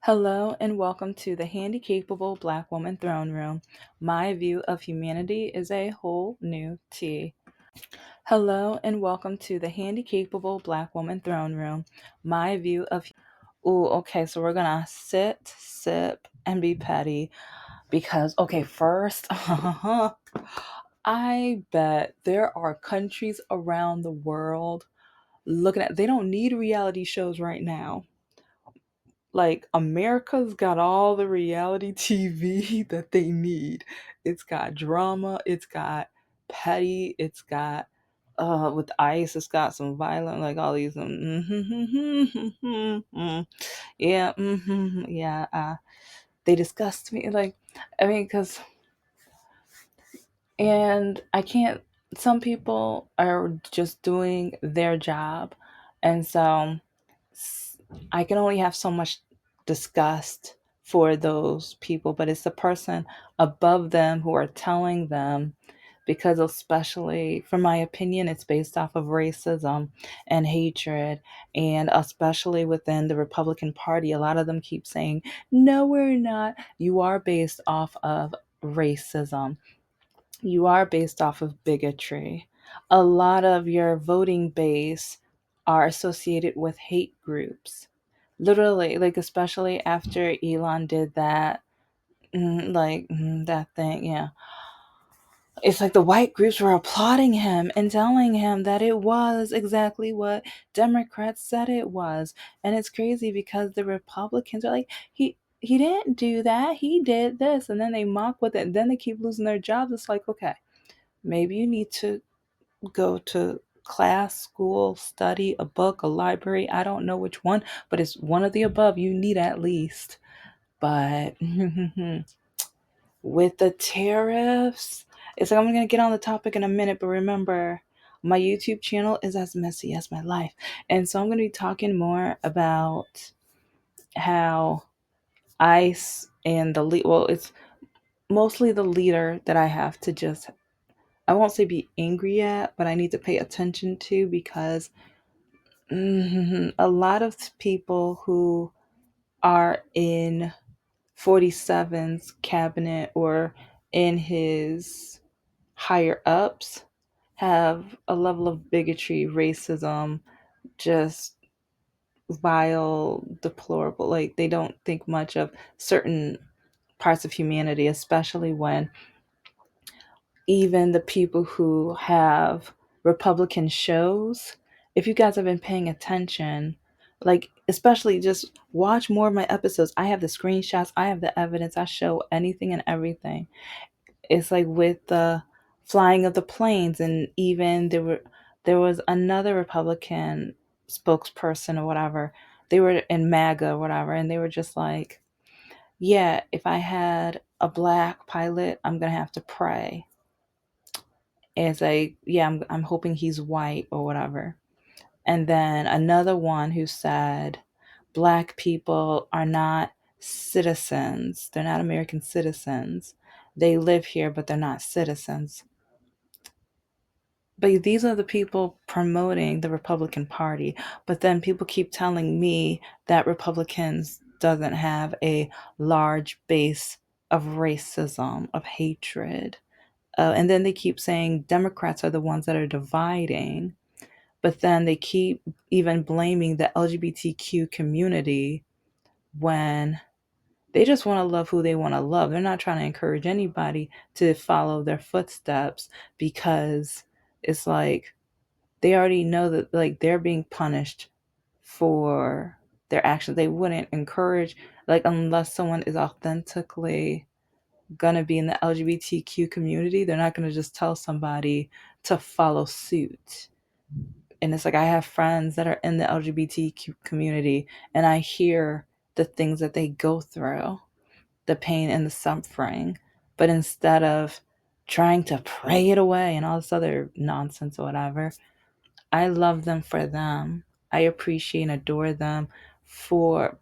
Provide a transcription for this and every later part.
Hello and welcome to the Handicapable Black Woman Throne Room. My view of humanity is a whole new tea. Hello and welcome to the Handicapable Black Woman Throne Room. My view of Ooh, okay, so we're gonna sit, sip, and be petty because first, I bet there are countries around the world looking at they don't need reality shows right now. Like America's got all the reality TV that they need. It's got drama, it's got petty, it's got with ice, it's got some violent, like all these yeah, yeah. They disgust me. Like, I mean, because and I can't. Some people are just doing their job, and so I can only have so much disgust for those people, but it's the person above them who are telling them because especially from my opinion it's based off of racism and hatred, and especially within the Republican Party a lot of them keep saying no we're not. You are based off of racism, you are based off of bigotry. A lot of your voting base are associated with hate groups. Literally, like especially after Elon did that, that thing, yeah. It's like the white groups were applauding him and telling him that it was exactly what Democrats said it was. And it's crazy because the Republicans are like, he didn't do that. He did this. And then they mock with it. And then they keep losing their jobs. It's like, okay, maybe you need to go to class, school, study, a book, a library. I don't know which one, but it's one of the above. You need at least. But with the tariffs, it's like I'm going to get on the topic in a minute, but remember, my YouTube channel is as messy as my life. And so I'm going to be talking more about how ICE and it's mostly the leader that I have to just I won't say be angry at, but I need to pay attention to because a lot of people who are in 47's cabinet or in his higher ups have a level of bigotry, racism, just vile, deplorable. Like they don't think much of certain parts of humanity, especially when even the people who have Republican shows, if you guys have been paying attention, like especially just watch more of my episodes. I have the screenshots, I have the evidence, I show anything and everything. It's like with the flying of the planes, and even there was another Republican spokesperson or whatever. They were in MAGA or whatever, and they were just like, yeah, if I had a black pilot, I'm gonna have to pray. And it's like, yeah, I'm hoping he's white or whatever. And then another one who said, Black people are not citizens. They're not American citizens. They live here, but they're not citizens. But these are the people promoting the Republican Party. But then people keep telling me that Republicans doesn't have a large base of racism, of hatred. And then they keep saying Democrats are the ones that are dividing, but then they keep even blaming the LGBTQ community when they just want to love who they want to love. They're not trying to encourage anybody to follow their footsteps because it's like they already know that like they're being punished for their actions. They wouldn't encourage like unless someone is authentically gonna be in the LGBTQ community, they're not gonna just tell somebody to follow suit. And it's like I have friends that are in the LGBTQ community and I hear the things that they go through, the pain and the suffering. But instead of trying to pray it away and all this other nonsense or whatever, I love them for them. I appreciate and adore them for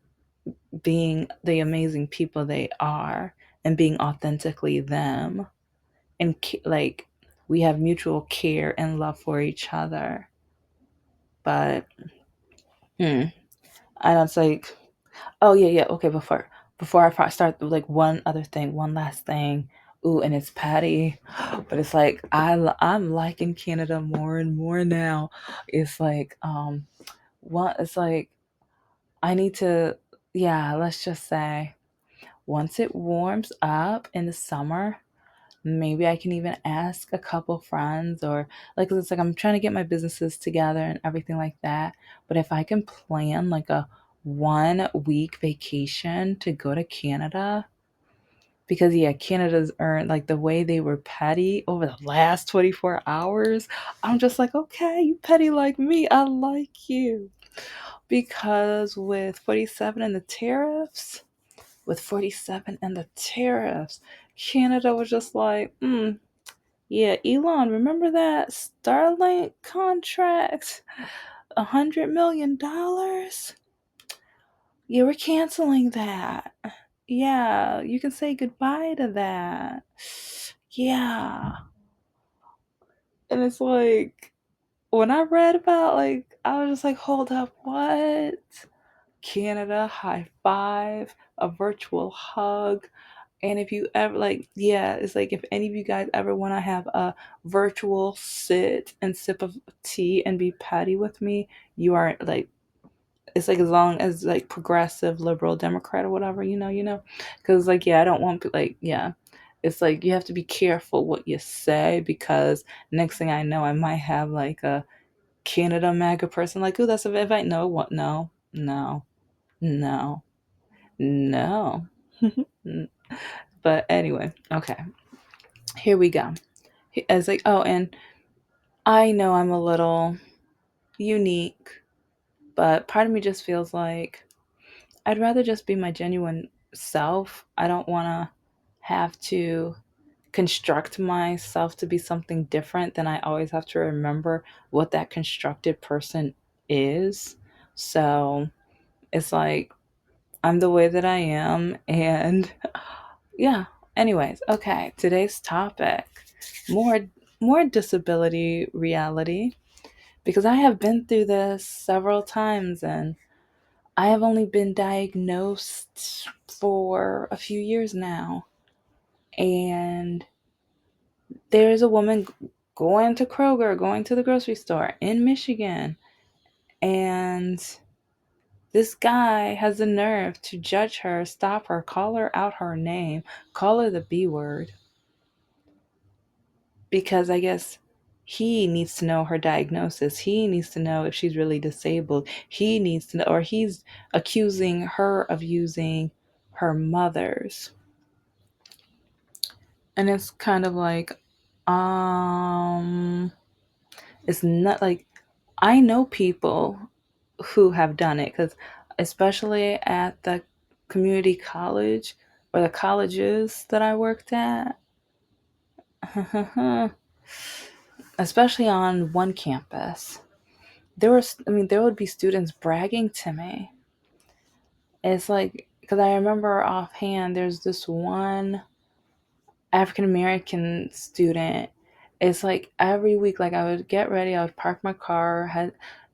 being the amazing people they are and being authentically them, and like we have mutual care and love for each other. But I don't like. Oh yeah, yeah. Okay, before I start, like one other thing, one last thing. Ooh, and it's Patty, but it's like I'm liking Canada more and more now. It's like one. It's like I need to. Yeah, let's just say once it warms up in the summer, maybe I can even ask a couple friends or like 'cause it's like I'm trying to get my businesses together and everything like that. But if I can plan like a 1 week vacation to go to Canada, because yeah, Canada's earned like the way they were petty over the last 24 hours. I'm just like, okay, you petty like me. I like you. Because with 47 and the tariffs, with 47 and the tariffs, Canada was just like, yeah, Elon, remember that Starlink contract? $100 million? Yeah, we're canceling that. Yeah, you can say goodbye to that. Yeah. And it's like, when I read about, like, I was just like, hold up, what? Canada, high five, a virtual hug. And if you ever like, yeah, it's like if any of you guys ever want to have a virtual sit and sip of tea and be patty with me, you are like, it's like as long as like progressive, liberal, Democrat or whatever, because like, yeah, I don't want like, yeah, it's like you have to be careful what you say because next thing I know, I might have like a Canada MAGA person like, oh, that's an invite. No, what? No, no, no, no. But anyway, okay, here we go. I was like, oh, and I know I'm a little unique, but part of me just feels like I'd rather just be my genuine self. I don't want to have to construct myself to be something different. Then I always have to remember what that constructed person is. So it's like I'm the way that I am. And yeah, anyways, okay, today's topic, more more disability reality, because I have been through this several times and I have only been diagnosed for a few years now. And there's a woman going to Kroger, going to the grocery store in Michigan, and this guy has the nerve to judge her, stop her, call her out her name, call her the B word, because I guess he needs to know her diagnosis. He needs to know if she's really disabled. He needs to know, or he's accusing her of using her mother's. And it's kind of like, um, it's not like I know people who have done it because, especially at the community college or the colleges that I worked at, especially on one campus, there would be students bragging to me. It's like, because I remember offhand, there's this one African American student. It's like every week, like I would get ready, I would park my car,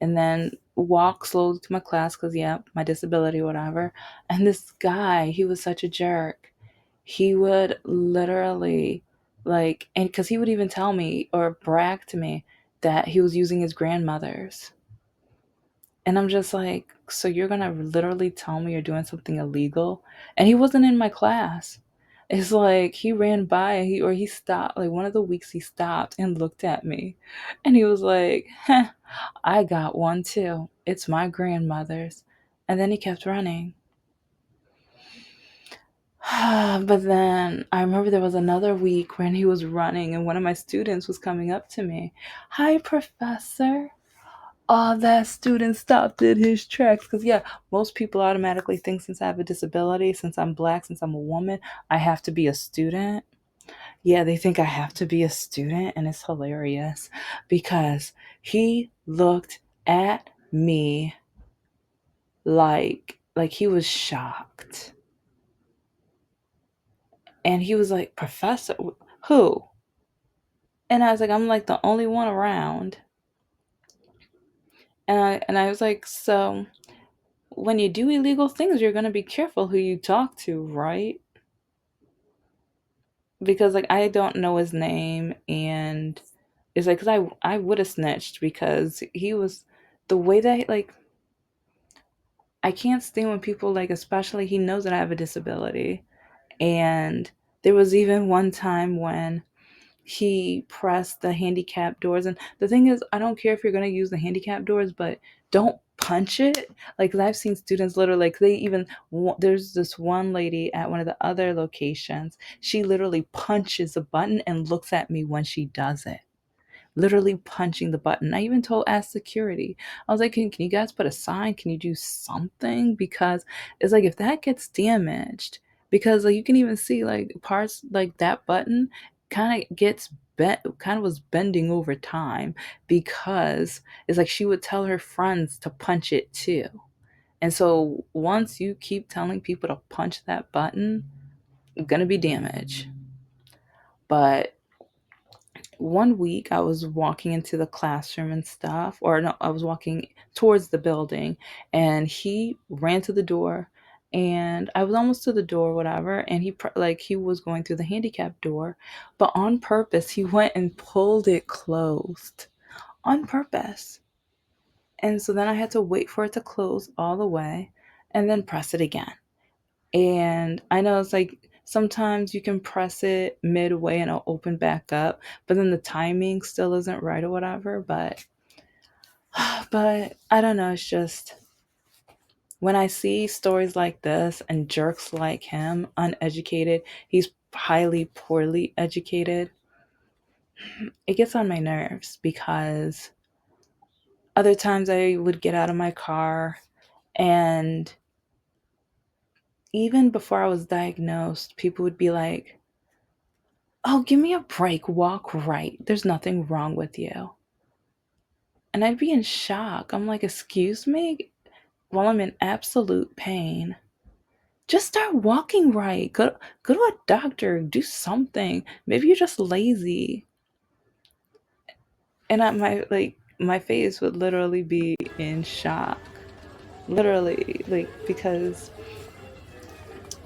and then walk slowly to my class because, yeah, my disability, whatever. And this guy, he was such a jerk. He would literally, like, and because he would even tell me or brag to me that he was using his grandmother's. And I'm just like, so you're gonna literally tell me you're doing something illegal? And he wasn't in my class. It's like he ran by, he stopped, like one of the weeks he stopped and looked at me. And he was like, "Heh, I got one too. It's my grandmother's." And then he kept running. But then I remember there was another week when he was running and one of my students was coming up to me. "Hi, professor." Oh, that student stopped in his tracks. Because, yeah, most people automatically think since I have a disability, since I'm black, since I'm a woman, I have to be a student. Yeah, they think I have to be a student. And it's hilarious because he looked at me like he was shocked. And he was like, "Professor, who?" And I was like, "I'm like the only one around." And I was like, "So when you do illegal things, you're going to be careful who you talk to, right? Because like I don't know his name, and it's like cuz I would have snitched because he was the way that like I can't stand when people like, especially he knows that I have a disability. And there was even one time when he pressed the handicap doors. And the thing is, I don't care if you're going to use the handicap doors, but don't punch it. Like, 'cause I've seen students literally, like, they even, there's this one lady at one of the other locations. She literally punches a button and looks at me when she does it, literally punching the button. I even told ask security. I was like, can you guys put a sign? Can you do something? Because it's like if that gets damaged, because like you can even see like parts like that button kind of gets bent, kind of was bending over time because it's like she would tell her friends to punch it too. And so once you keep telling people to punch that button, gonna be damage. But one week I was walking into the classroom and stuff, or no, I was walking towards the building, and he ran to the door, and I was almost to the door, whatever, and like he was going through the handicap door, but on purpose he went and pulled it closed on purpose. And so then I had to wait for it to close all the way and then press it again. And I know it's like sometimes you can press it midway and it'll open back up, but then the timing still isn't right or whatever. But I don't know. It's just when I see stories like this and jerks like him, uneducated, he's highly poorly educated, it gets on my nerves because other times I would get out of my car and even before I was diagnosed, people would be like, "Oh, give me a break, walk right. There's nothing wrong with you." And I'd be in shock. I'm like, "Excuse me?" While I'm in absolute pain. Just start walking right. Go to a doctor, do something. Maybe you're just lazy. And my face would literally be in shock. Literally, like because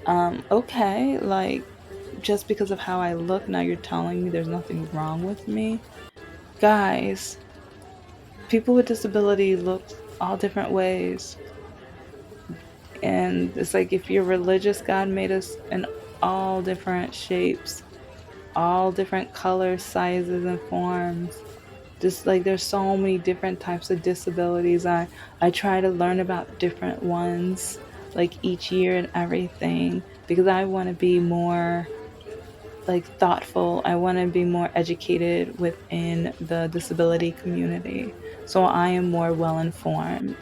okay, like just because of how I look, now you're telling me there's nothing wrong with me? Guys, people with disability look all different ways. And it's like if you're religious, God made us in all different shapes, all different colors, sizes, and forms. Just like there's so many different types of disabilities. I try to learn about different ones like each year and everything because I want to be more like thoughtful. I want to be more educated within the disability community. So I am more well informed.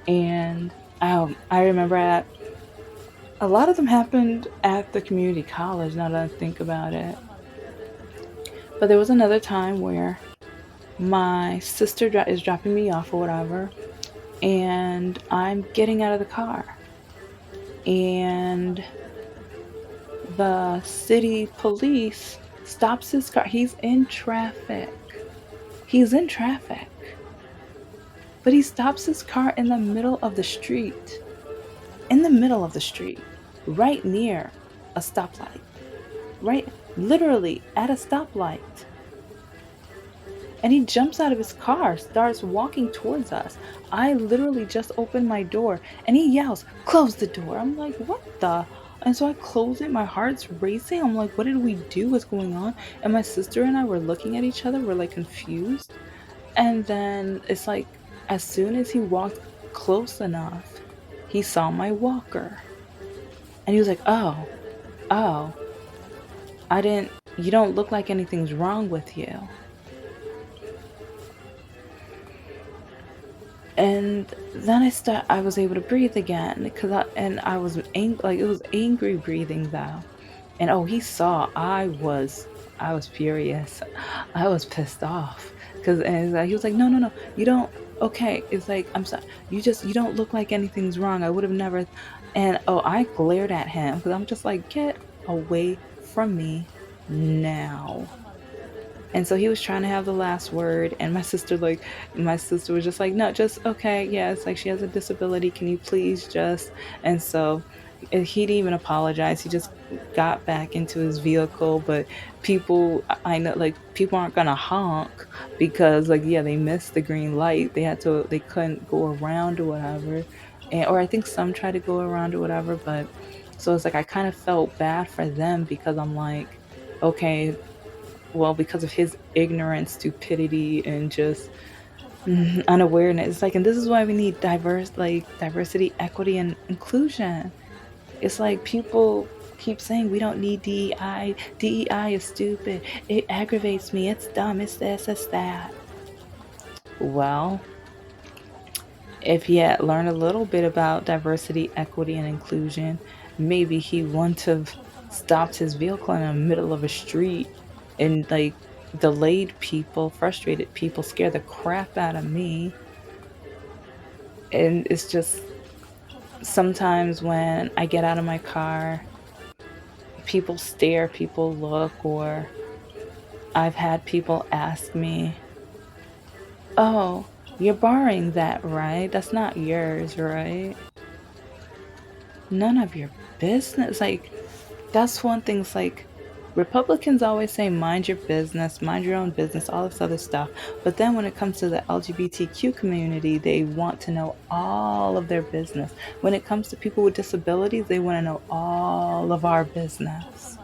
And I remember at a lot of them happened at the community college, now that I think about it. But there was another time where my sister is dropping me off or whatever, and I'm getting out of the car. And the city police stops his car. He's in traffic. He's in traffic. But he stops his car in the middle of the street. In the middle of the street, right near a stoplight. Right, literally at a stoplight. And he jumps out of his car, starts walking towards us. I literally just opened my door and he yells, "Close the door." I'm like, what the? And so I close it. My heart's racing. I'm like, what did we do? What's going on? And my sister and I were looking at each other. We're like confused. And then it's like, as soon as he walked close enough, he saw my walker. And he was like, oh, you don't look like anything's wrong with you. And then I was able to breathe again because I was like it was angry breathing though. And oh, he saw I was furious. I was pissed off because he was like, no, no, no, you don't. Okay, it's like I'm sorry. You don't look like anything's wrong. I would have never. And oh, I glared at him because I'm just like, get away from me now. And so he was trying to have the last word, and my sister was just like, no, just okay, yeah, it's like she has a disability. Can you please just? And so he didn't even apologize. He just got back into his vehicle. But I know, like people aren't gonna honk because, like, yeah, they missed the green light. They couldn't go around or whatever, and or I think some tried to go around or whatever. But so it's like I kind of felt bad for them because I'm like, okay, well, because of his ignorance, stupidity, and just unawareness. It's like, and this is why we need diversity, equity, and inclusion. It's like people keep saying we don't need DEI. DEI is stupid. It aggravates me. It's dumb. It's this. It's that. Well, if he had learned a little bit about diversity, equity, and inclusion, maybe he wouldn't have stopped his vehicle in the middle of a street and like delayed people, frustrated people, scared the crap out of me. And it's just sometimes when I get out of my car, people stare, people look, or I've had people ask me, oh, you're borrowing that, right? That's not yours, right? None of your business. Like, that's one thing. It's like Republicans always say, mind your business, mind your own business, all this other stuff. But then when it comes to the LGBTQ community, they want to know all of their business. When it comes to people with disabilities, they want to know all of our business.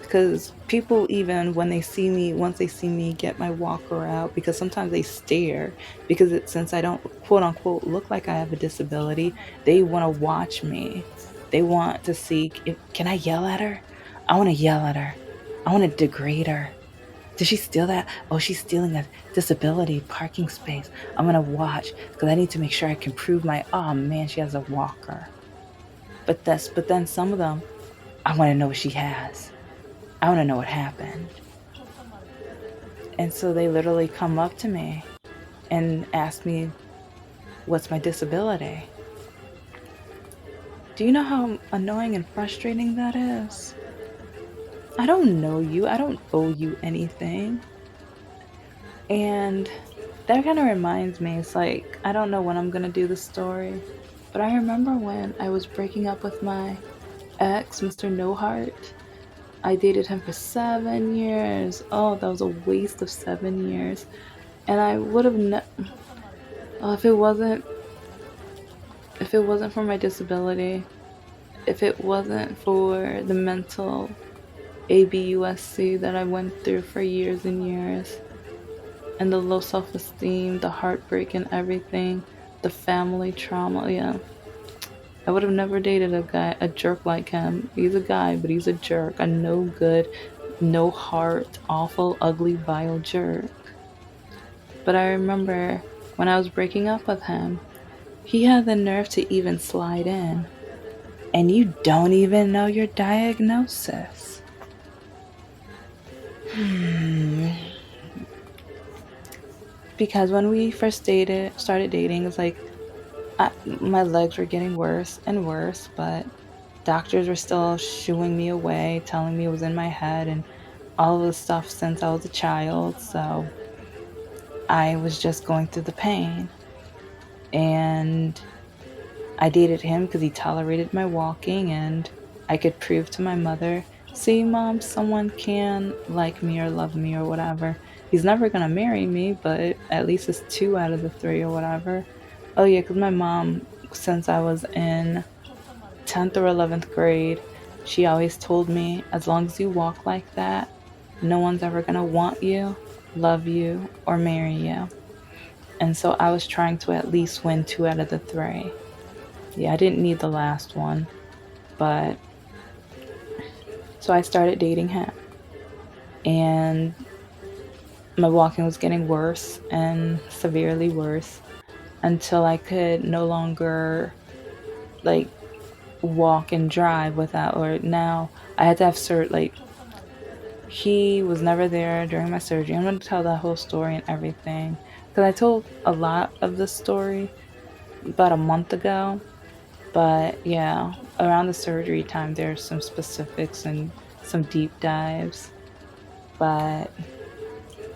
Because people, even when they see me, once they see me get my walker out, because sometimes they stare, because since I don't quote unquote look like I have a disability, they want to watch me. They want to see, can I yell at her? I want to yell at her. I want to degrade her. Did she steal that? Oh, she's stealing a disability parking space. I'm going to watch because I need to make sure I can prove oh man, she has a walker. But then some of them, I want to know what she has. I want to know what happened. And so they literally come up to me and ask me, what's my disability? Do you know how annoying and frustrating that is? I don't know you. I don't owe you anything. And that kind of reminds me, it's like, I don't know when I'm going to do the story, but I remember when I was breaking up with my ex, Mr. No Heart. I dated him for 7 years. Oh, that was a waste of 7 years. And I would have oh, if it wasn't for my disability, if it wasn't for the mental ABUSC that I went through for years and years, and the low self-esteem, the heartbreak and everything, the family trauma, yeah, I would have never dated a jerk like him. He's a guy, but he's a jerk, a no good, no heart, awful, ugly, vile jerk. But I remember when I was breaking up with him, he had the nerve to even slide in. And you don't even know your diagnosis. Because when we first started dating, it's like my legs were getting worse and worse, but doctors were still shooing me away, telling me it was in my head and all of the stuff since I was a child. So I was just going through the pain. And I dated him because he tolerated my walking, and I could prove to my mother, see, mom, someone can like me or love me or whatever. He's never going to marry me, but at least it's two out of the three or whatever. Oh, yeah, because my mom, since I was in 10th or 11th grade, she always told me, as long as you walk like that, no one's ever going to want you, love you, or marry you. And so I was trying to at least win two out of the three. Yeah, I didn't need the last one, but so I started dating him, and my walking was getting worse and severely worse until I could no longer like walk and drive without, or now I had to have he was never there during my surgery. I'm going to tell that whole story and everything because I told a lot of the story about a month ago. But yeah, around the surgery time, there's some specifics and some deep dives. but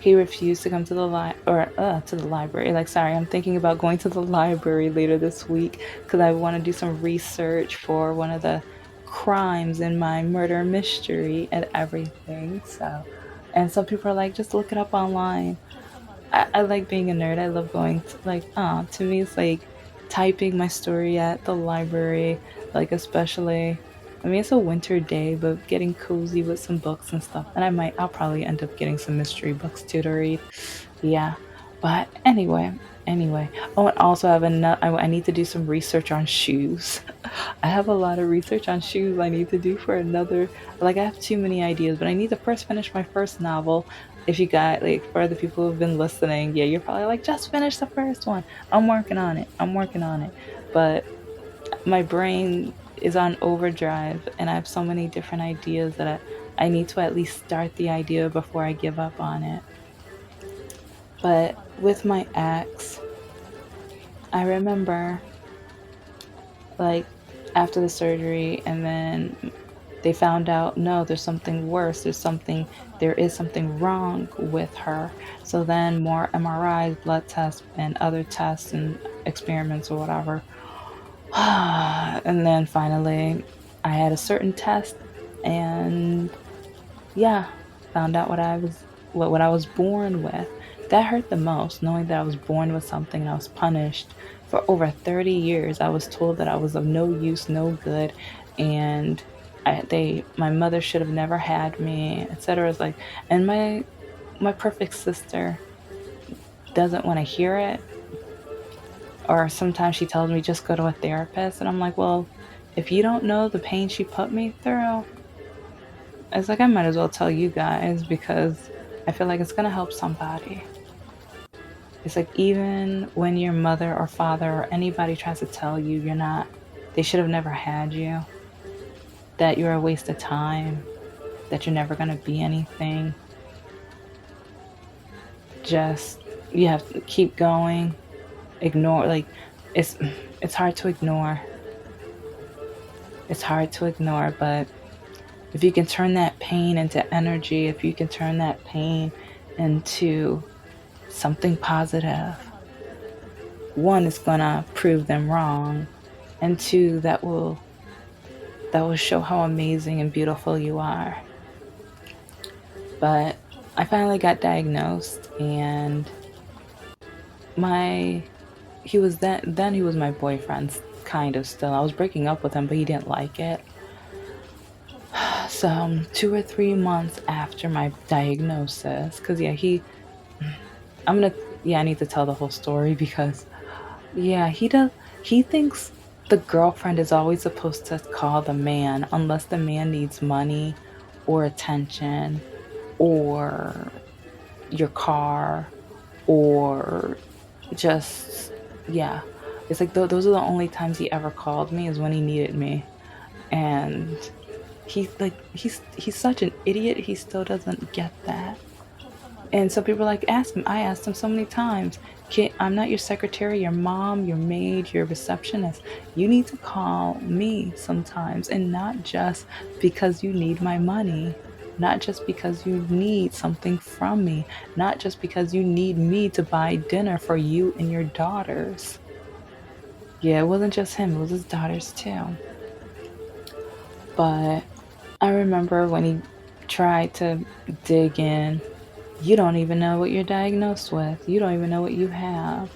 he refused to come to the to the library. Like, sorry, I'm thinking about going to the library later this week because I want to do some research for one of the crimes in my murder mystery and everything. So, and some people are like, just look it up online. I like being a nerd. I love going to, like, to me, it's like typing my story at the library, like, especially, I mean, it's a winter day, but getting cozy with some books and stuff. And I'll probably end up getting some mystery books too to read. Yeah. But anyway. Oh, and also I have I need to do some research on shoes. I have a lot of research on shoes I need to do for another. Like, I have too many ideas, but I need to first finish my first novel. If you got, like, for the people who've been listening, yeah, you're probably like, just finish the first one. I'm working on it. I'm working on it. But my brain is on overdrive, and I have so many different ideas that I need to at least start the idea before I give up on it. But with my ex, I remember, like, after the surgery, and then they found out, no, there's something worse. There is something wrong with her. So then more MRIs, blood tests, and other tests and experiments or whatever. And then finally, I had a certain test, and yeah, found out what I was born with. That hurt the most, knowing that I was born with something and I was punished for over 30 years. I was told that I was of no use, no good, and my mother should have never had me, etc. It's like, and my perfect sister doesn't want to hear it, or sometimes she tells me just go to a therapist, and I'm like, well, if you don't know the pain she put me through, it's like I might as well tell you guys because I feel like it's gonna help somebody. It's like, even when your mother or father or anybody tries to tell you they should have never had you, that you're a waste of time, that you're never gonna be anything, just, you have to keep going. Ignore, like, it's it's hard to ignore. It's hard to ignore, but if you can turn that pain into energy, if you can turn that pain into something positive, one, is gonna prove them wrong, and two, that will show how amazing and beautiful you are. But I finally got diagnosed, and my he was my boyfriend, kind of. Still, I was breaking up with him, but he didn't like it. So 2 or 3 months after my diagnosis, because yeah, I'm gonna, yeah, I need to tell the whole story because, yeah, he thinks the girlfriend is always supposed to call the man unless the man needs money or attention or your car, or just, yeah. It's like those are the only times he ever called me, is when he needed me. And he's such an idiot, he still doesn't get that. And so people like, ask him. I asked him so many times, I'm not your secretary, your mom, your maid, your receptionist. You need to call me sometimes, and not just because you need my money, not just because you need something from me, not just because you need me to buy dinner for you and your daughters. Yeah, it wasn't just him, it was his daughters too. But I remember when he tried to dig in. You don't even know what you're diagnosed with. You don't even know what you have.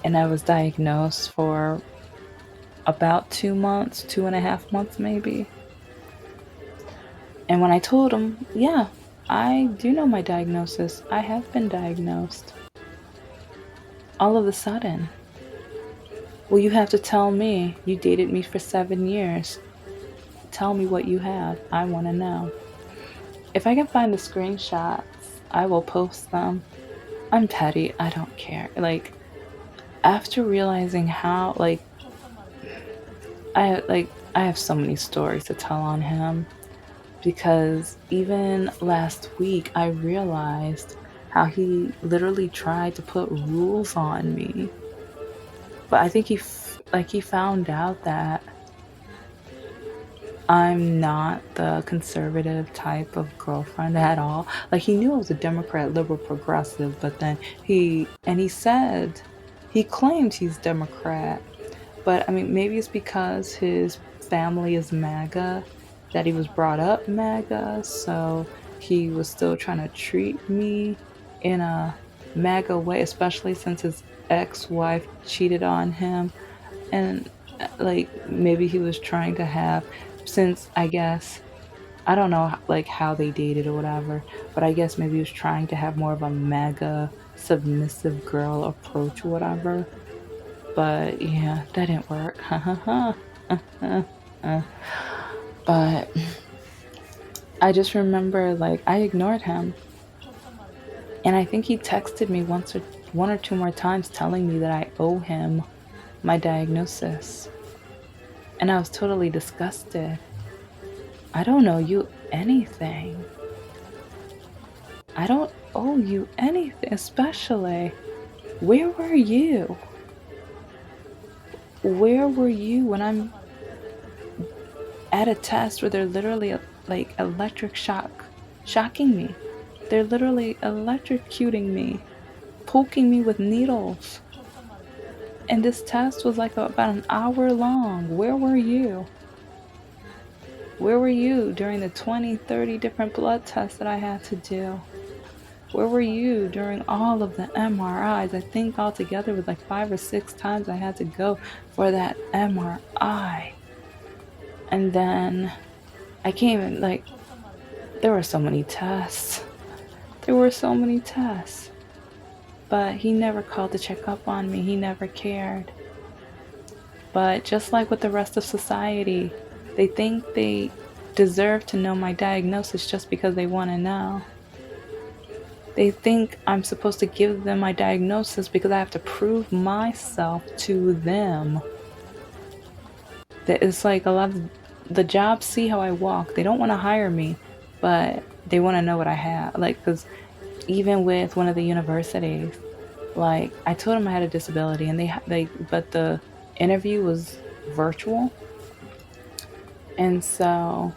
And I was diagnosed for about 2 months, 2.5 months maybe. And when I told him, yeah, I do know my diagnosis, I have been diagnosed. All of a sudden, well, you have to tell me. You dated me for 7 years. Tell me what you have. I want to know. If I can find the screenshots, I will post them. I'm petty. I don't care. Like, after realizing how, I have so many stories to tell on him, because even last week I realized how he literally tried to put rules on me. But I think he found out that I'm not the conservative type of girlfriend at all. Like, he knew I was a Democrat, liberal, progressive, but then he said, he claimed he's Democrat. But I mean, maybe it's because his family is MAGA, that he was brought up MAGA, so he was still trying to treat me in a MAGA way, especially since his ex-wife cheated on him. And like, maybe he was trying to have, since I guess, I don't know like how they dated or whatever, but I guess maybe he was trying to have more of a MAGA submissive girl approach or whatever. But yeah, that didn't work. But I just remember, like, I ignored him. And I think he texted me once or one or two more times telling me that I owe him my diagnosis. And I was totally disgusted. I don't owe you anything. I don't owe you anything, especially. Where were you? Where were you when I'm at a test where they're literally like electric shocking me? They're literally electrocuting me, poking me with needles. And this test was like about an hour long. Where were you? Where were you during the 20, 30 different blood tests that I had to do? Where were you during all of the MRIs? I think altogether was like 5 or 6 times I had to go for that MRI. And then I came in, like, there were so many tests. There were so many tests. But he never called to check up on me. He never cared. But just like with the rest of society, they think they deserve to know my diagnosis just because they want to know. They think I'm supposed to give them my diagnosis because I have to prove myself to them. That it's like a lot of the jobs see how I walk. They don't want to hire me, but they want to know what I have. Like, because even with one of the universities, like, I told them I had a disability, and but the interview was virtual, and so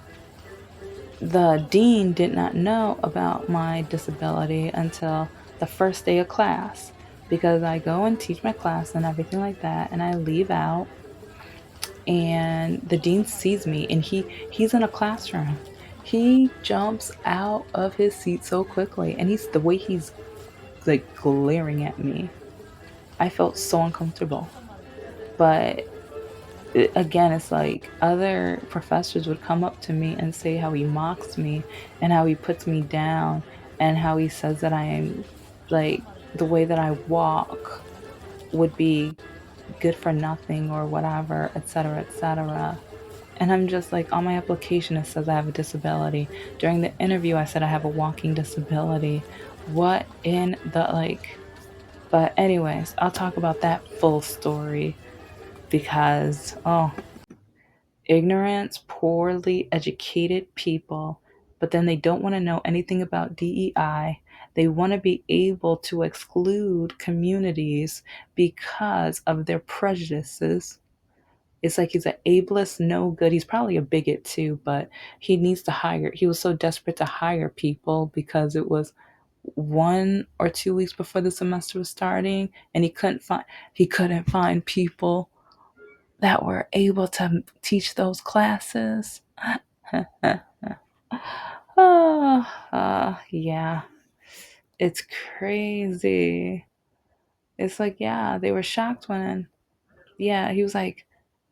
the dean did not know about my disability until the first day of class, because I go and teach my class and everything like that, and I leave out, and the dean sees me, and he's in a classroom. He jumps out of his seat so quickly, and he's the way he's like glaring at me. I felt so uncomfortable. But again, it's like other professors would come up to me and say how he mocks me and how he puts me down and how he says that I am, like, the way that I walk would be good for nothing or whatever, etc., etc. And I'm just like, on my application, it says I have a disability. During the interview, I said I have a walking disability. What in the like? But, anyways, I'll talk about that full story because, oh, ignorance, poorly educated people, but then they don't want to know anything about DEI. They want to be able to exclude communities because of their prejudices. It's like he's an ableist, no good. He's probably a bigot too, but he was so desperate to hire people because it was 1 or 2 weeks before the semester was starting, and he couldn't find people that were able to teach those classes. Yeah, it's crazy. It's like, yeah, they were shocked when, yeah, he was like,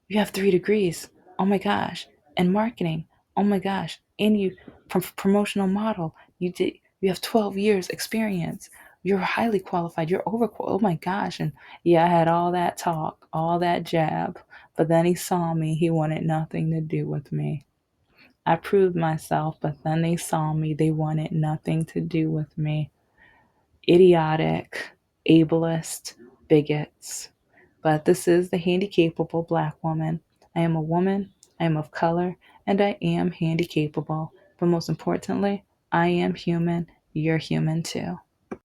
you have 3 degrees. Oh my gosh. And marketing. Oh my gosh. And you promotional model. You have 12 years experience. You're highly qualified. You're overqualified. Oh my gosh. And yeah, I had all that talk, all that jab. But then he saw me. He wanted nothing to do with me. I proved myself, but then they saw me. They wanted nothing to do with me. Idiotic, ableist, bigots. But this is the Handicapable Black woman. I am a woman, I am of color, and I am handicapable. But most importantly, I am human. You're human too.